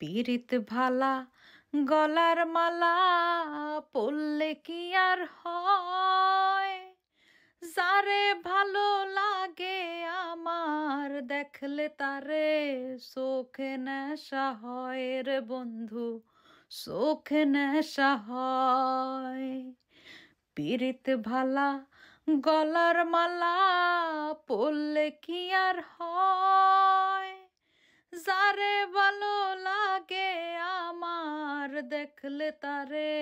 পীরিত ভালা গলার মালা পরলে কি আর হয়, যারে ভালো লাগে আমার দেখলে তারে চোখে নেশা হয় রে বন্ধু, চোখে নেশা হয়। পীরিত ভালা গলার মালা পরলে কি আর হয়, যারে ভালো লাগে আমার দেখলে তারে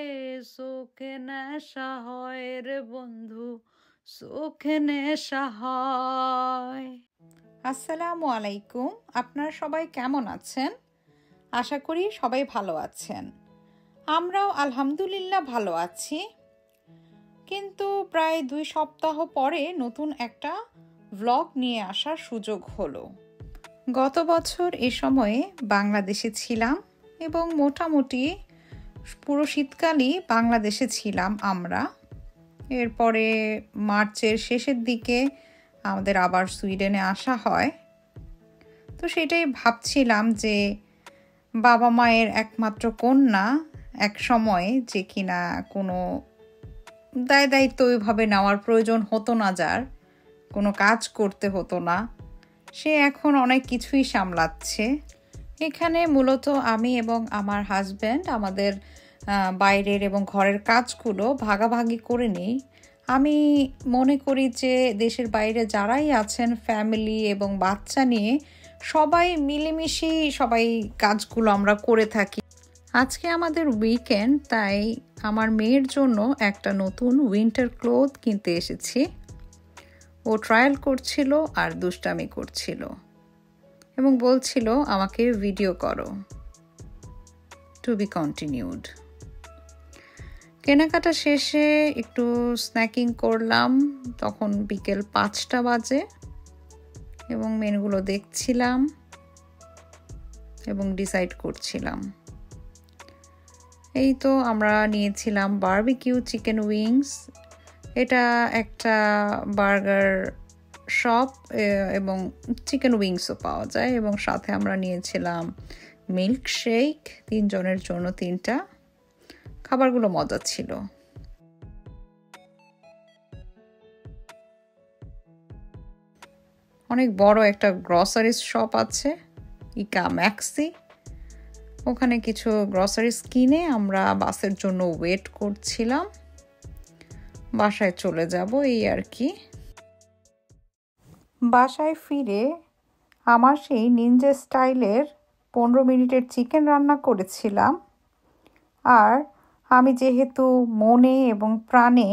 চোখে নেশা হয় রে বন্ধু, চোখে নেশা হয়। আসসালামু আলাইকুম, আপনারা সবাই কেমন আছেন? আশা করি সবাই ভালো আছেন। আমরাও আলহামদুলিল্লাহ ভালো আছি। কিন্তু প্রায় 2 সপ্তাহ পরে নতুন একটা ভ্লগ নিয়ে আসার সুযোগ হলো। গত বছর এ সময়ে বাংলাদেশে ছিলাম এবং মোটামুটি পুরো শীতকালই বাংলাদেশে ছিলাম আমরা। এরপরে মার্চের শেষের দিকে আমাদের আবার সুইডেনে আসা হয়। তো সেটাই ভাবছিলাম যে বাবা মায়ের একমাত্র কন্যা এক সময়ে যে কিনা কোনো দায়িত্ব ওইভাবে নেওয়ার প্রয়োজন হতো না, যার কোনো কাজ করতে হতো না, সে এখন অনেক কিছুই সামলাচ্ছে। এখানে মূলত আমি এবং আমার হাজব্যান্ড আমাদের বাইরের এবং ঘরের কাজগুলো ভাগাভাগি করে নিই। আমি মনে করি যে দেশের বাইরে যারাই আছেন ফ্যামিলি এবং বাচ্চা নিয়ে সবাই মিলেমিশেই সবাই কাজগুলো আমরা করে থাকি। আজকে আমাদের উইকেন্ড, তাই আমার মেয়ের জন্য একটা নতুন উইন্টার ক্লোথ কিনতে এসেছি। ও ট্রায়াল করছিল আর দুষ্টামি করছিল এবং বলছিল আমাকে ভিডিও করো। To be continued. কেনাকাটা শেষে একটু স্ন্যাকিং করলাম, তখন বিকেল 5টা বাজে এবং মেনুগুলো দেখছিলাম এবং ডিসাইড করছিলাম। এই তো আমরা নিয়েছিলাম বারবিকিউ চিকেন উইংস। এটা একটা বার্গার শপ এবং চিকেন উইংসও পাওয়া যায়, এবং সাথে আমরা নিয়েছিলাম মিল্ক শেক, 3 জনের জন্য 3টা। খাবারগুলো মজা ছিল। অনেক বড় একটা গ্রসারিস শপ আছে, ইকা ম্যাক্সি। ওখানে কিছু গ্রসারিস কিনে আমরা বাসের জন্য ওয়েট করছিলাম। বাসায় চলে যাব এই আর কি। বাসায় ফিরে আমার সেই নিনজা স্টাইলের 15 মিনিটের চিকেন রান্না করেছিলাম। আর আমি যেহেতু মনে এবং প্রাণে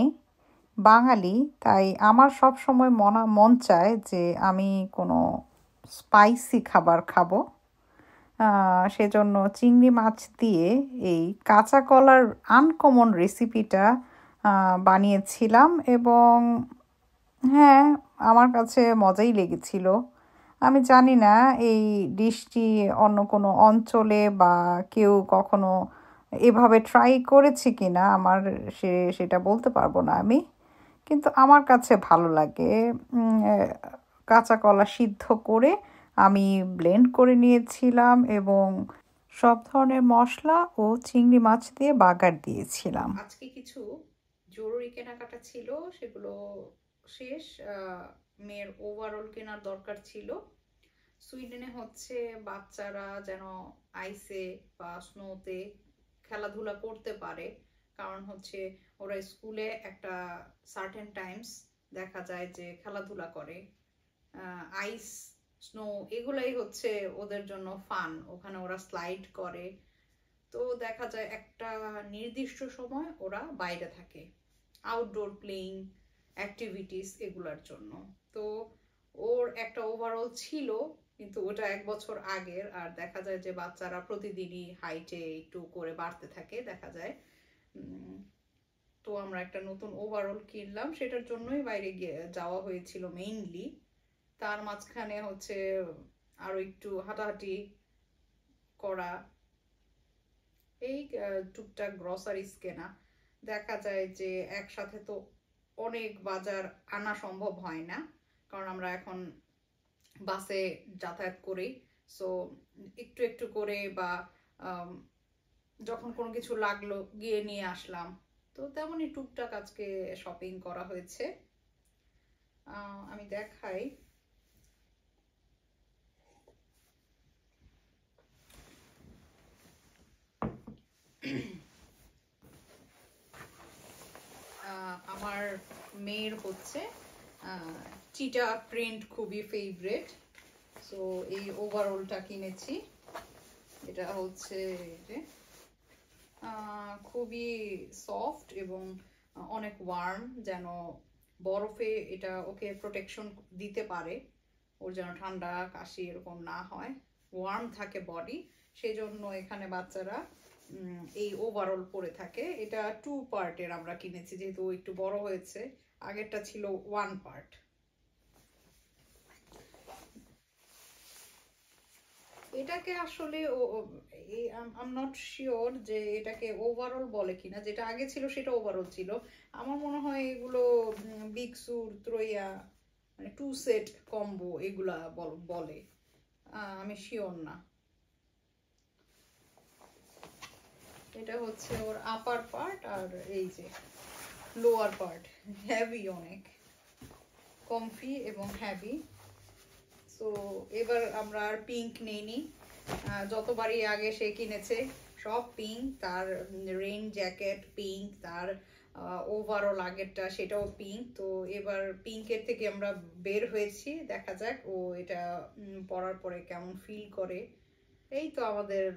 বাঙালি, তাই আমার সব সময় মন চায় যে আমি কোনো স্পাইসি খাবার খাবো। সেজন্য চিংড়ি মাছ দিয়ে এই কাঁচা কলার আনকমন রেসিপিটা বানিয়েছিলাম এবং হ্যাঁ, আমার কাছে মজাই লেগেছিল। আমি জানি না এই ডিশটি অন্য কোনো অঞ্চলে বা কেউ কখনো এভাবে ট্রাই করেছে কিনা, আমার সেটা বলতে পারবো না আমি, কিন্তু আমার কাছে ভালো লাগে। কাঁচা কলা সিদ্ধ করে আমি ব্লেন্ড করে নিয়েছিলাম এবং সব ধরনের মশলা ও চিংড়ি মাছ দিয়ে বাগার দিয়েছিলাম। আজকে কিছু জরুরি কেনাকাটা ছিল, সেগুলো শেষ। মেয়ের ওভারঅল কেনার দরকার ছিল। সুইডেনে হচ্ছে বাচ্চারা যেন আইসে বা স্নোতে খেলাধুলা করতে পারে, কারণ হচ্ছে ওরা স্কুলে একটা সার্টেন টাইমস দেখা যায় যে খেলাধুলা করে। আইস, স্নো এগুলাই হচ্ছে ওদের জন্য ফান। ওখানে ওরা স্লাইড করে, তো দেখা যায় একটা নির্দিষ্ট সময় ওরা বাইরে থাকে আউটডোর প্লেইং অ্যাক্টিভিটিস এগুলার জন্য। তো ওর একটা ওভারঅল ছিল, কিন্তু ওটা 1 বছর আগের। আর দেখা যায় যে বাচ্চারা প্রতিদিনই হাইটে একটু করে বাড়তে থাকে দেখা যায়। তো আমরা একটা নতুন ওভারঅল কিনলাম, সেটার জন্যই বাইরে যাওয়া হয়েছিল মেইনলি। তার মাঝখানে হচ্ছে আরো একটু হাঁটাহাঁটি করা, এই টুকটাক গ্রসারিস কেনা। দেখা যায় যে একসাথে তো অনেক বাজার আনা সম্ভব হয় না, কারণ আমরা এখন বাসে যাতায়াত করি। সো একটু একটু করে বা যখন কোনো কিছু লাগলো গিয়ে নিয়ে আসলাম। তো তেমনই টুকটাক আজকে শপিং করা হয়েছে। আমি দেখাই। আমার মেয়ের হচ্ছে চিটা প্রিন্ট খুবই ফেভারিট, সো এই ওভারঅলটা কিনেছি। এটা হচ্ছে খুবই সফট এবং অনেক ওয়ার্ম, যেন বরফে এটা ওকে প্রোটেকশন দিতে পারে, ওর যেন ঠান্ডা কাশি এরকম না হয়, ওয়ার্ম থাকে বডি। সেই জন্য এখানে বাচ্চারা এই ওভারঅল পরে থাকে। এটা 2 পার্টের আমরা কিনেছি, যেহেতু একটু বড় হয়েছে। আগেরটা ছিল 1 পার্ট। এটাকে আসলে আম নট শিওর যে এটাকে ওভারঅল বলে কিনা। যেটা আগে ছিল সেটা ওভারঅল ছিল। আমার মনে হয় এগুলো বিগ সুর, ত্রয়া, মানে 2 সেট কম্বো এগুলা বলে। আমি শিওর না। এটা হচ্ছে ওর আপার পার্ট, আর এই যে লোয়ার পার্ট। হেভি, অনেক কমফি এবং হেভি। সো এবার আমরা আর পিঙ্ক নেইনি। যতবারই আগে সে কিনেছে সব পিঙ্ক। তার রেইন জ্যাকেট পিঙ্ক, তার ওভারঅল আগেরটা সেটাও পিঙ্ক। তো এবার পিঙ্কের থেকে আমরা বের হয়েছি। দেখা যাক ও এটা পরার পরে কেমন ফিল করে। এই তো আমাদের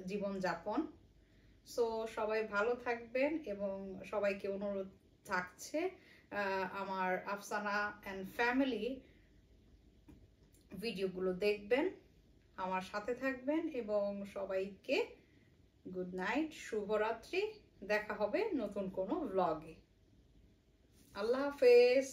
জীবনযাপন। সো সবাই ভালো থাকবেন এবং সবাইকে অনুরোধ থাকছে আমার আফসানা অ্যান্ড ফ্যামিলি ভিডিওগুলো দেখবেন, আমার সাথে থাকবেন, এবং সবাইকে গুড নাইট, শুভরাত্রি। দেখা হবে নতুন কোনো ব্লগে। আল্লাহ হাফেজ।